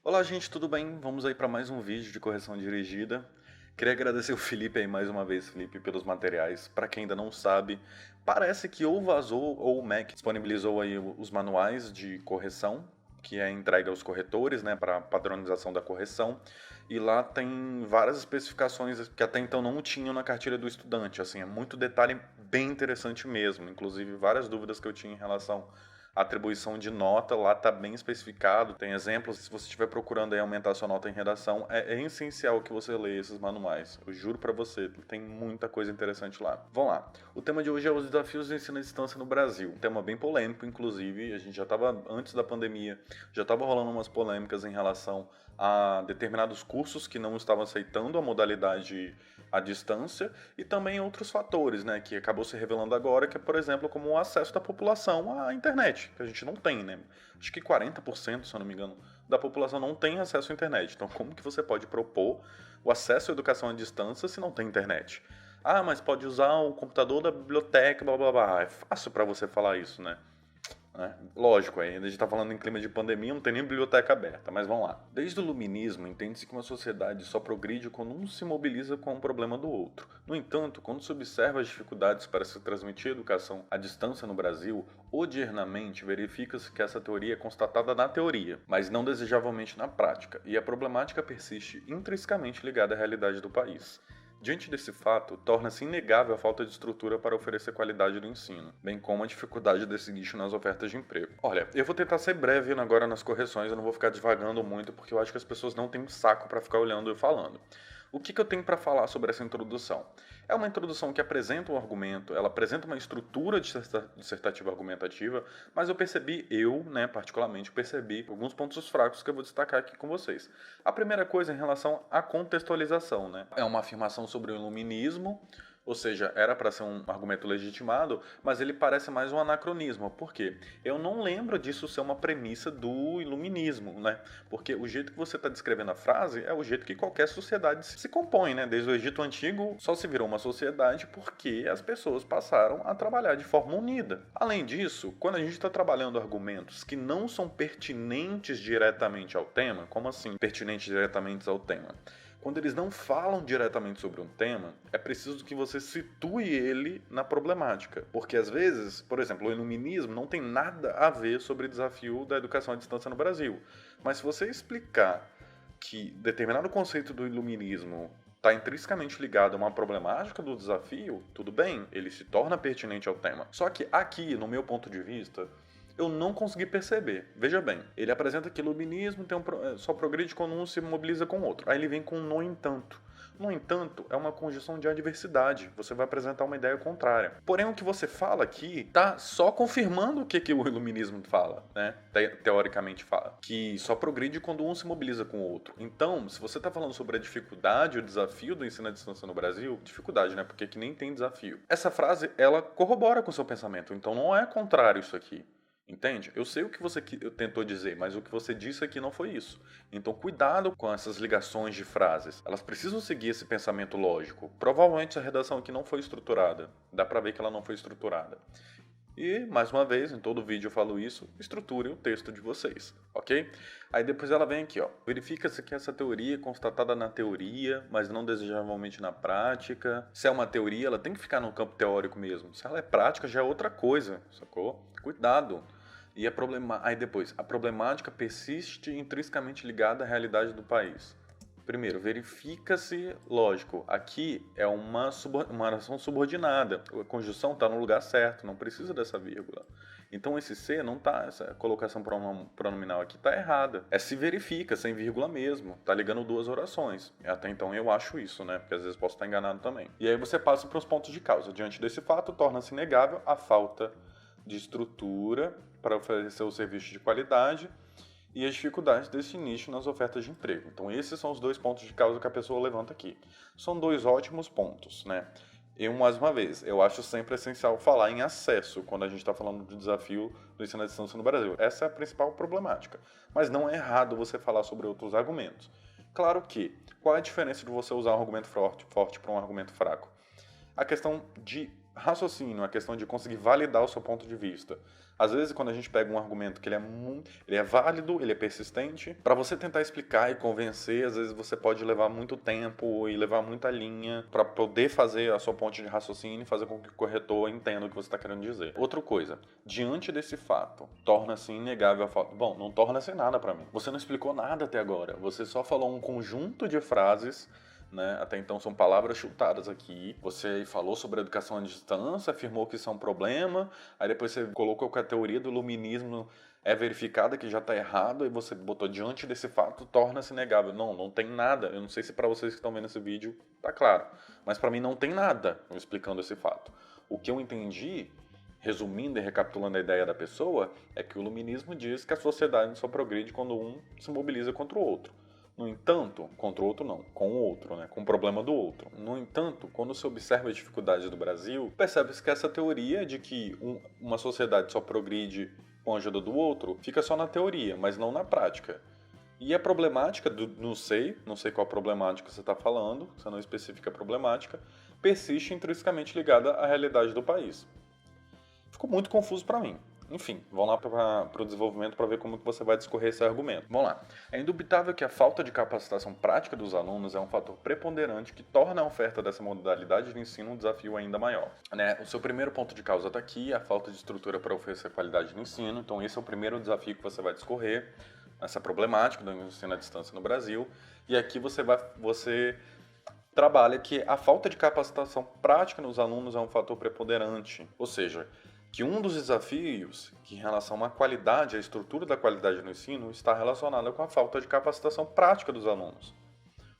Olá, gente, tudo bem? Vamos aí para mais um vídeo de correção dirigida. Queria agradecer o Felipe aí mais uma vez, Felipe, pelos materiais. Para quem ainda não sabe, parece que ou vazou ou o Mac disponibilizou aí os manuais de correção, que é entregue aos corretores, né, para padronização da correção. E lá tem várias especificações que até então não tinham na cartilha do estudante. Assim, é muito detalhe bem interessante mesmo. Inclusive, várias dúvidas que eu tinha em relação a atribuição de nota lá está bem especificado, tem exemplos. Se você estiver procurando aí aumentar sua nota em redação, é essencial que você leia esses manuais. Eu juro para você, tem muita coisa interessante lá. Vamos lá. O tema de hoje é os desafios do ensino à distância no Brasil. Um tema bem polêmico, inclusive. A gente já estava, antes da pandemia, já estava rolando umas polêmicas em relação a determinados cursos que não estavam aceitando a modalidade à distância e também outros fatores, né, que acabou se revelando agora, que é, por exemplo, como o acesso da população à internet, que a gente não tem, né? Acho que 40%, se eu não me engano, da população não tem acesso à internet. Então, como que você pode propor o acesso à educação à distância se não tem internet? Ah, mas pode usar o computador da biblioteca, blá blá blá. É fácil para você falar isso, né? Lógico, ainda a gente está falando em clima de pandemia, não tem nem biblioteca aberta, mas vamos lá. Desde o iluminismo, entende-se que uma sociedade só progride quando um se mobiliza com o problema do outro. No entanto, quando se observa as dificuldades para se transmitir a educação à distância no Brasil, odiernamente verifica-se que essa teoria é constatada na teoria, mas não desejavelmente na prática, e a problemática persiste intrinsecamente ligada à realidade do país. Diante desse fato, torna-se inegável a falta de estrutura para oferecer qualidade do ensino, bem como a dificuldade desse nicho nas ofertas de emprego. Olha, eu vou tentar ser breve agora nas correções, eu não vou ficar divagando muito, porque eu acho que as pessoas não têm saco para ficar olhando e falando. O que eu tenho para falar sobre essa introdução? É uma introdução que apresenta um argumento, ela apresenta uma estrutura dissertativa argumentativa, mas particularmente percebi alguns pontos fracos que eu vou destacar aqui com vocês. A primeira coisa é em relação à contextualização, né? É uma afirmação sobre o iluminismo, ou seja, era para ser um argumento legitimado, mas ele parece mais um anacronismo. Por quê? Eu não lembro disso ser uma premissa do iluminismo, né? Porque o jeito que você está descrevendo a frase é o jeito que qualquer sociedade se compõe, né? Desde o Egito Antigo só se virou uma sociedade porque as pessoas passaram a trabalhar de forma unida. Além disso, quando a gente está trabalhando argumentos que não são pertinentes diretamente ao tema, como assim pertinentes diretamente ao tema? Quando eles não falam diretamente sobre um tema, é preciso que você situe ele na problemática. Porque às vezes, por exemplo, o iluminismo não tem nada a ver sobre o desafio da educação à distância no Brasil. Mas se você explicar que determinado conceito do iluminismo está intrinsecamente ligado a uma problemática do desafio, tudo bem, ele se torna pertinente ao tema. Só que aqui, no meu ponto de vista, eu não consegui perceber. Veja bem, ele apresenta que o iluminismo só progride quando um se mobiliza com o outro. Aí ele vem com no entanto. No entanto, é uma conjunção de adversidade. Você vai apresentar uma ideia contrária. Porém, o que você fala aqui está só confirmando o que o iluminismo fala, né? Teoricamente fala. Que só progride quando um se mobiliza com o outro. Então, se você está falando sobre a dificuldade, o desafio do ensino à distância no Brasil, dificuldade, né? Porque aqui nem tem desafio. Essa frase, ela corrobora com o seu pensamento. Então, não é contrário isso aqui. Entende? Eu sei o que você tentou dizer, mas o que você disse aqui não foi isso. Então, cuidado com essas ligações de frases. Elas precisam seguir esse pensamento lógico. Provavelmente a redação aqui não foi estruturada. Dá pra ver que ela não foi estruturada. E, mais uma vez, em todo vídeo eu falo isso, estruturem o texto de vocês, ok? Aí depois ela vem aqui, ó. Verifica-se que essa teoria é constatada na teoria, mas não desejavelmente na prática. Se é uma teoria, ela tem que ficar no campo teórico mesmo. Se ela é prática, já é outra coisa, sacou? Cuidado. Aí depois, a problemática persiste intrinsecamente ligada à realidade do país. Primeiro, verifica-se, lógico, aqui é uma oração subordinada. A conjunção está no lugar certo, não precisa dessa vírgula. Então esse se não tá, essa colocação pronominal aqui está errada. É se verifica, sem vírgula mesmo. Tá ligando duas orações. Até então eu acho isso, né? Porque às vezes posso estar enganado também. E aí você passa para os pontos de causa. Diante desse fato, torna-se inegável a falta de estrutura para oferecer o serviço de qualidade e as dificuldades desse nicho nas ofertas de emprego. Então esses são os dois pontos de causa que a pessoa levanta aqui. São dois ótimos pontos, né? Mais uma vez, eu acho sempre essencial falar em acesso quando a gente está falando do desafio do ensino à distância no Brasil. Essa é a principal problemática. Mas não é errado você falar sobre outros argumentos. Claro que, qual é a diferença de você usar um argumento forte para um argumento fraco? A questão de raciocínio, a questão de conseguir validar o seu ponto de vista. Às vezes, quando a gente pega um argumento que ele é válido, ele é persistente, para você tentar explicar e convencer, às vezes você pode levar muito tempo e levar muita linha para poder fazer a sua ponte de raciocínio e fazer com que o corretor entenda o que você está querendo dizer. Outra coisa, diante desse fato, torna-se inegável a falta. Bom, não torna-se nada para mim. Você não explicou nada até agora. Você só falou um conjunto de frases, né? Até então são palavras chutadas aqui. Você falou sobre a educação à distância, afirmou que isso é um problema, aí depois você colocou que a teoria do iluminismo é verificada, que já está errado, e você botou diante desse fato, torna-se inegável. Não, não tem nada. Eu não sei se para vocês que estão vendo esse vídeo tá claro, mas para mim não tem nada explicando esse fato. O que eu entendi, resumindo e recapitulando a ideia da pessoa, é que o iluminismo diz que a sociedade só progride quando um se mobiliza contra o outro. No entanto, contra o outro não, com o outro, né? Com o problema do outro. No entanto, quando se observa as dificuldades do Brasil, percebe-se que essa teoria de que uma sociedade só progride com a ajuda do outro fica só na teoria, mas não na prática. E a problemática, não sei qual a problemática você está falando, você não especifica a problemática, persiste intrinsecamente ligada à realidade do país. Ficou muito confuso para mim. Enfim, vamos lá para o desenvolvimento para ver como que você vai discorrer esse argumento. Vamos lá. É indubitável que a falta de capacitação prática dos alunos é um fator preponderante que torna a oferta dessa modalidade de ensino um desafio ainda maior. Né? O seu primeiro ponto de causa está aqui, a falta de estrutura para oferecer qualidade no ensino. Então esse é o primeiro desafio que você vai discorrer, essa problemática do ensino à distância no Brasil. E aqui você trabalha que a falta de capacitação prática nos alunos é um fator preponderante. Ou seja, que um dos desafios que em relação à qualidade, à estrutura da qualidade no ensino, está relacionada com a falta de capacitação prática dos alunos.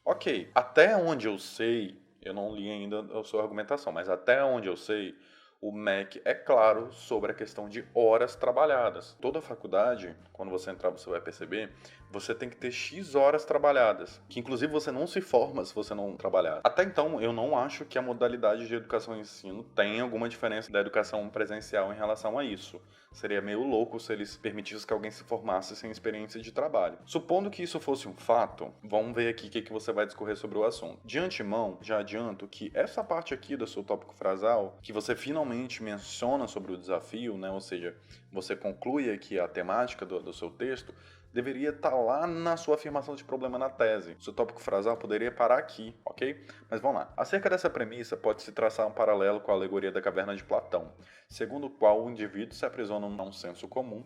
Ok, até onde eu sei, eu não li ainda a sua argumentação, mas até onde eu sei, o MEC é claro sobre a questão de horas trabalhadas. Toda faculdade, quando você entrar, você vai perceber, você tem que ter X horas trabalhadas, que inclusive você não se forma se você não trabalhar. Até então, eu não acho que a modalidade de educação e ensino tenha alguma diferença da educação presencial em relação a isso. Seria meio louco se eles permitissem que alguém se formasse sem experiência de trabalho. Supondo que isso fosse um fato, vamos ver aqui o que você vai discorrer sobre o assunto. De antemão, já adianto que essa parte aqui do seu tópico frasal, que você finalmente menciona sobre o desafio, né? Ou seja, você conclui aqui a temática do seu texto, deveria estar lá na sua afirmação de problema na tese. O seu tópico frasal poderia parar aqui, ok? Mas vamos lá. Acerca dessa premissa, pode-se traçar um paralelo com a alegoria da caverna de Platão, segundo o qual o indivíduo se aprisiona a um senso comum,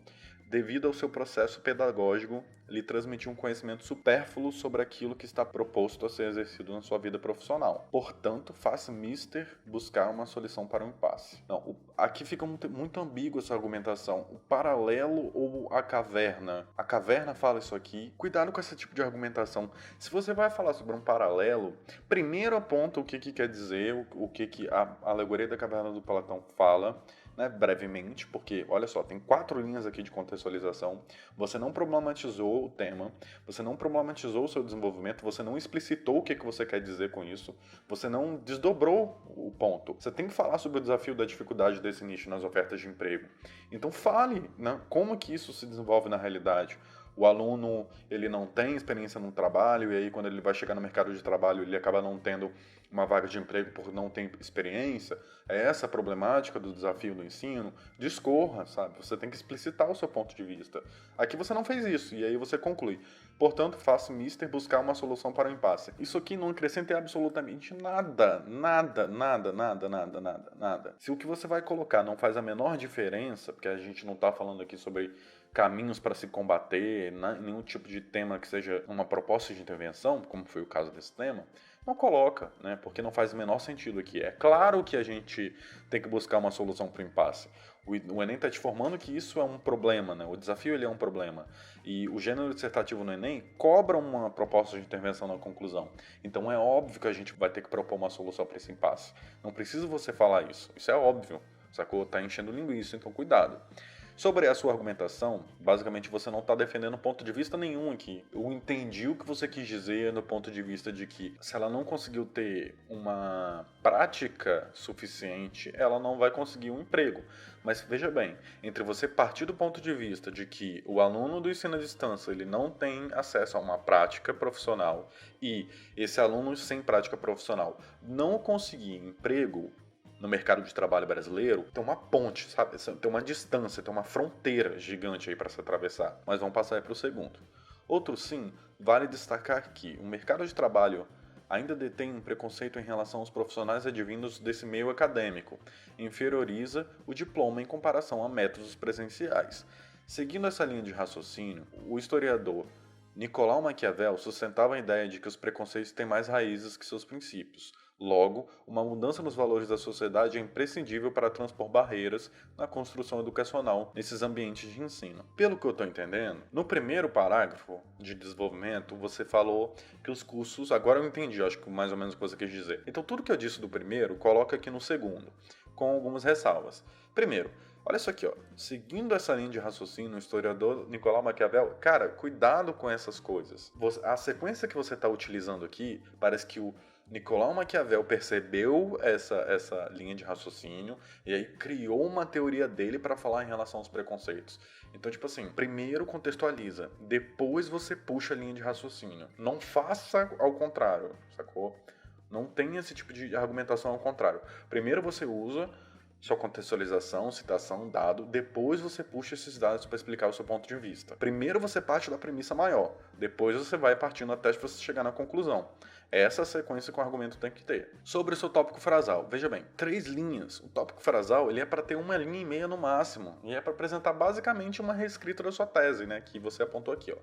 devido ao seu processo pedagógico, lhe transmitir um conhecimento supérfluo sobre aquilo que está proposto a ser exercido na sua vida profissional. Portanto, faça mister buscar uma solução para o impasse. Não, aqui fica muito ambígua essa argumentação. O paralelo ou a caverna? A caverna fala isso aqui. Cuidado com esse tipo de argumentação. Se você vai falar sobre um paralelo, primeiro aponta o que quer dizer, o que a alegoria da caverna do Platão fala, né, brevemente, porque, olha só, tem 4 linhas aqui de contextualização, você não problematizou o tema, você não problematizou o seu desenvolvimento, você não explicitou o que você quer dizer com isso, você não desdobrou o ponto. Você tem que falar sobre o desafio da dificuldade desse nicho nas ofertas de emprego. Então fale, né, como que isso se desenvolve na realidade. O aluno, ele não tem experiência no trabalho, e aí quando ele vai chegar no mercado de trabalho, ele acaba não tendo uma vaga de emprego por não ter experiência. É essa a problemática do desafio do ensino. Discorra, sabe? Você tem que explicitar o seu ponto de vista. Aqui você não fez isso, e aí você conclui. Portanto, faça mister buscar uma solução para o impasse. Isso aqui não acrescenta absolutamente nada. Nada. Se o que você vai colocar não faz a menor diferença, porque a gente não está falando aqui sobre caminhos para se combater, nenhum tipo de tema que seja uma proposta de intervenção, como foi o caso desse tema, não coloca, né? Porque não faz o menor sentido aqui. É claro que a gente tem que buscar uma solução para o impasse. O Enem está te formando que isso é um problema, né? O desafio ele é um problema. E o gênero dissertativo no Enem cobra uma proposta de intervenção na conclusão. Então é óbvio que a gente vai ter que propor uma solução para esse impasse. Não precisa você falar isso. Isso é óbvio. Sacou? Tá enchendo linguiça, então cuidado. Sobre a sua argumentação, basicamente você não está defendendo ponto de vista nenhum aqui. Eu entendi o que você quis dizer no ponto de vista de que se ela não conseguiu ter uma prática suficiente, ela não vai conseguir um emprego. Mas veja bem, entre você partir do ponto de vista de que o aluno do ensino à distância ele não tem acesso a uma prática profissional e esse aluno sem prática profissional não conseguir emprego, no mercado de trabalho brasileiro, tem uma ponte, sabe? Tem uma distância, tem uma fronteira gigante aí para se atravessar. Mas vamos passar aí para o segundo. Outro sim, vale destacar que o mercado de trabalho ainda detém um preconceito em relação aos profissionais advindos desse meio acadêmico, inferioriza o diploma em comparação a métodos presenciais. Seguindo essa linha de raciocínio, o historiador Nicolau Maquiavel sustentava a ideia de que os preconceitos têm mais raízes que seus princípios. Logo, uma mudança nos valores da sociedade é imprescindível para transpor barreiras na construção educacional nesses ambientes de ensino. Pelo que eu estou entendendo, no primeiro parágrafo de desenvolvimento, você falou que os cursos... Agora eu entendi, acho que mais ou menos o que você quis dizer. Então, tudo que eu disse do primeiro, coloca aqui no segundo, com algumas ressalvas. Primeiro, olha isso aqui, ó. Seguindo essa linha de raciocínio, o historiador Nicolau Maquiavel, cara, cuidado com essas coisas. A sequência que você está utilizando aqui, parece que o Nicolau Maquiavel percebeu essa linha de raciocínio e aí criou uma teoria dele para falar em relação aos preconceitos. Então, tipo assim, primeiro contextualiza, depois você puxa a linha de raciocínio. Não faça ao contrário, sacou? Não tem esse tipo de argumentação ao contrário. Primeiro você usa sua contextualização, citação, dado, depois você puxa esses dados para explicar o seu ponto de vista. Primeiro você parte da premissa maior, depois você vai partindo até você chegar na conclusão. Essa sequência que o argumento tem que ter. Sobre o seu tópico frasal, veja bem, 3 linhas. O tópico frasal ele é para ter 1,5 linha no máximo, e é para apresentar basicamente uma reescrita da sua tese, né, que você apontou aqui, ó.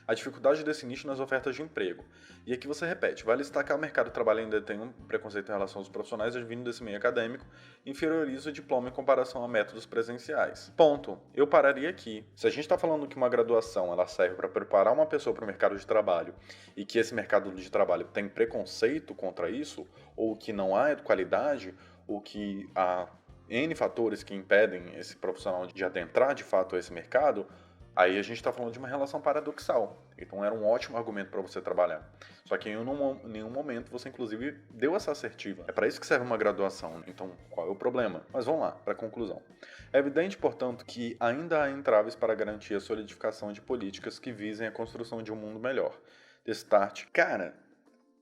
A dificuldade desse nicho nas ofertas de emprego. E aqui você repete, vale destacar o mercado de trabalho ainda tem um preconceito em relação aos profissionais advindo desse meio acadêmico, inferioriza o diploma em comparação a métodos presenciais. Ponto. Eu pararia aqui. Se a gente está falando que uma graduação ela serve para preparar uma pessoa para o mercado de trabalho e que esse mercado de trabalho tem preconceito contra isso, ou que não há qualidade, ou que há N fatores que impedem esse profissional de adentrar de fato a esse mercado, aí a gente está falando de uma relação paradoxal. Então era um ótimo argumento para você trabalhar. Só que em nenhum momento você, inclusive, deu essa assertiva. É para isso que serve uma graduação. Então qual é o problema? Mas vamos lá, para a conclusão. É evidente, portanto, que ainda há entraves para garantir a solidificação de políticas que visem a construção de um mundo melhor. Destarte. Cara,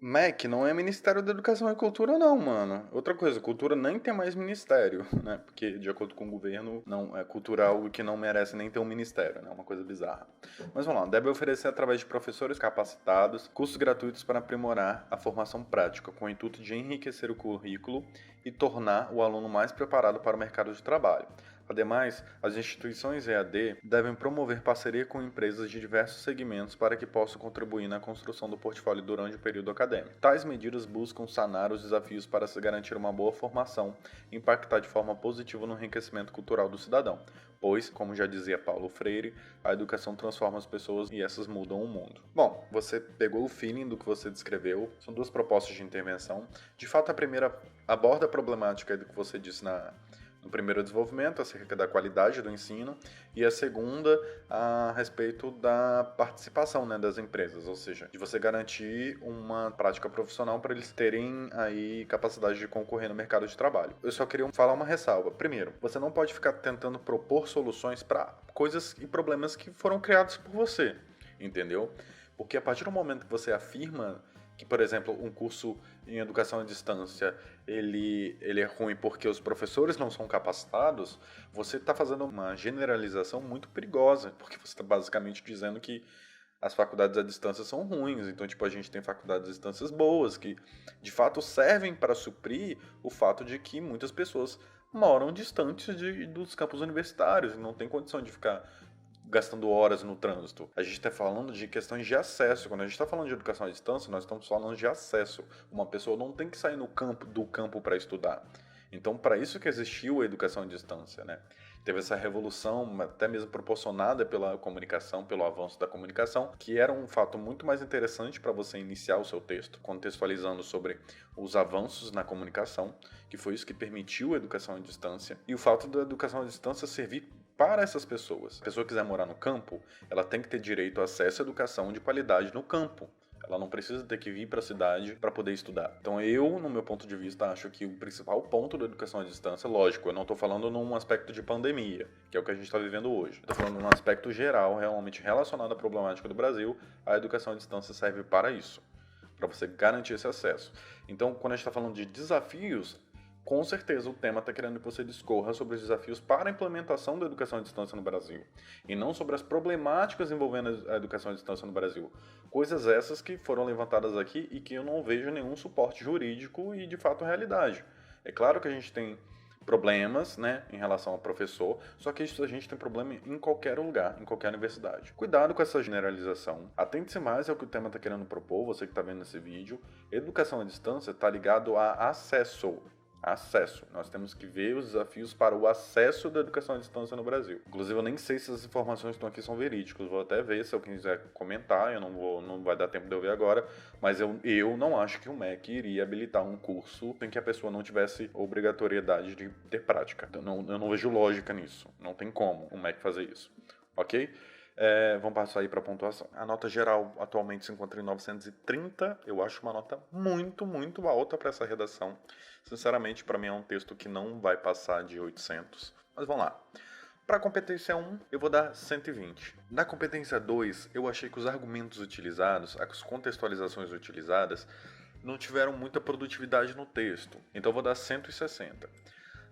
MEC não é Ministério da Educação e Cultura não, mano. Outra coisa, cultura nem tem mais ministério, né? Porque, de acordo com o governo, não é cultura algo que não merece nem ter um ministério, né? Uma coisa bizarra. Mas vamos lá, deve oferecer através de professores capacitados, cursos gratuitos para aprimorar a formação prática, com o intuito de enriquecer o currículo e tornar o aluno mais preparado para o mercado de trabalho. Ademais, as instituições EAD devem promover parceria com empresas de diversos segmentos para que possam contribuir na construção do portfólio durante o período acadêmico. Tais medidas buscam sanar os desafios para se garantir uma boa formação e impactar de forma positiva no enriquecimento cultural do cidadão, pois, como já dizia Paulo Freire, a educação transforma as pessoas e essas mudam o mundo. Bom, você pegou o feeling do que você descreveu, são 2 propostas de intervenção. De fato, a primeira aborda a problemática do que você disse no primeiro desenvolvimento, acerca da qualidade do ensino, e a segunda a respeito da participação, né, das empresas, ou seja, de você garantir uma prática profissional para eles terem aí capacidade de concorrer no mercado de trabalho. Eu só queria falar uma ressalva. Primeiro, você não pode ficar tentando propor soluções para coisas e problemas que foram criados por você, entendeu? Porque a partir do momento que você afirma que, por exemplo, um curso em educação à distância, ele é ruim porque os professores não são capacitados, você está fazendo uma generalização muito perigosa, porque você está basicamente dizendo que as faculdades à distância são ruins. Então, tipo, a gente tem faculdades à distância boas, que de fato servem para suprir o fato de que muitas pessoas moram distantes dos campos universitários e não tem condição de ficar gastando horas no trânsito. A gente está falando de questões de acesso. Quando a gente está falando de educação à distância, nós estamos falando de acesso. Uma pessoa não tem que sair do campo para estudar. Então, para isso que existiu a educação à distância, né? Teve essa revolução, até mesmo proporcionada pela comunicação, pelo avanço da comunicação, que era um fato muito mais interessante para você iniciar o seu texto, contextualizando sobre os avanços na comunicação, que foi isso que permitiu a educação à distância, e o fato da educação à distância servir para essas pessoas. Se a pessoa quiser morar no campo, ela tem que ter direito a acesso à educação de qualidade no campo. Ela não precisa ter que vir para a cidade para poder estudar. Então eu, no meu ponto de vista, acho que o principal ponto da educação à distância, lógico, eu não estou falando num aspecto de pandemia, que é o que a gente está vivendo hoje. Estou falando num aspecto geral, realmente relacionado à problemática do Brasil, a educação à distância serve para isso, para você garantir esse acesso. Então, quando a gente está falando de desafios, Com certeza o tema está querendo que você discorra sobre os desafios para a implementação da educação à distância no Brasil, e não sobre as problemáticas envolvendo a educação à distância no Brasil. Coisas essas que foram levantadas aqui e que eu não vejo nenhum suporte jurídico e de fato realidade. É claro que a gente tem problemas, né, em relação ao professor, só que isso a gente tem problema em qualquer lugar, em qualquer universidade. Cuidado com essa generalização. Atente-se mais ao que o tema está querendo propor, você que está vendo esse vídeo. Educação à distância está ligado a acesso. Acesso. Nós temos que ver os desafios para o acesso da educação à distância no Brasil. Inclusive, eu nem sei se as informações que estão aqui são verídicas. Vou até ver se alguém quiser comentar. Eu não vai dar tempo de eu ver agora. Mas eu não acho que o MEC iria habilitar um curso em que a pessoa não tivesse obrigatoriedade de ter prática. Eu não vejo lógica nisso. Não tem como o MEC fazer isso. Ok? Vamos passar aí para a pontuação. A nota geral atualmente se encontra em 930. Eu acho uma nota muito, muito alta para essa redação. Sinceramente, para mim é um texto que não vai passar de 800. Mas vamos lá. Para a competência 1, eu vou dar 120. Na competência 2, eu achei que os argumentos utilizados, as contextualizações utilizadas, não tiveram muita produtividade no texto. Então eu vou dar 160.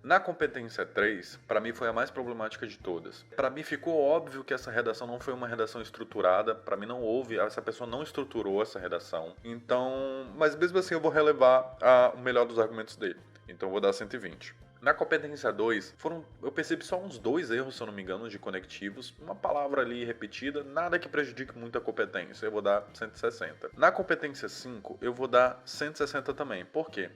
Na competência 3, para mim foi a mais problemática de todas. Para mim ficou óbvio que essa redação não foi uma redação estruturada, para mim não houve, essa pessoa não estruturou essa redação. Então, mas mesmo assim eu vou relevar o melhor dos argumentos dele. Então eu vou dar 120. Na competência 2, eu percebi só uns 2 erros, se eu não me engano, de conectivos. Uma palavra ali repetida, nada que prejudique muito a competência. Eu vou dar 160. Na competência 5, eu vou dar 160 também. Por quê?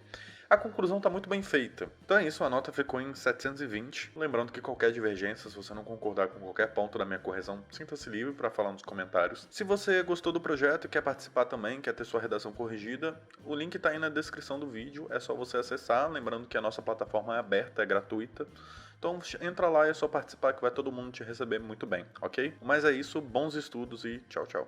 A conclusão está muito bem feita. Então é isso, a nota ficou em 720. Lembrando que qualquer divergência, se você não concordar com qualquer ponto da minha correção, sinta-se livre para falar nos comentários. Se você gostou do projeto e quer participar também, quer ter sua redação corrigida, o link está aí na descrição do vídeo, é só você acessar. Lembrando que a nossa plataforma é aberta, é gratuita. Então entra lá e é só participar que vai todo mundo te receber muito bem, ok? Mas é isso, bons estudos e tchau, tchau.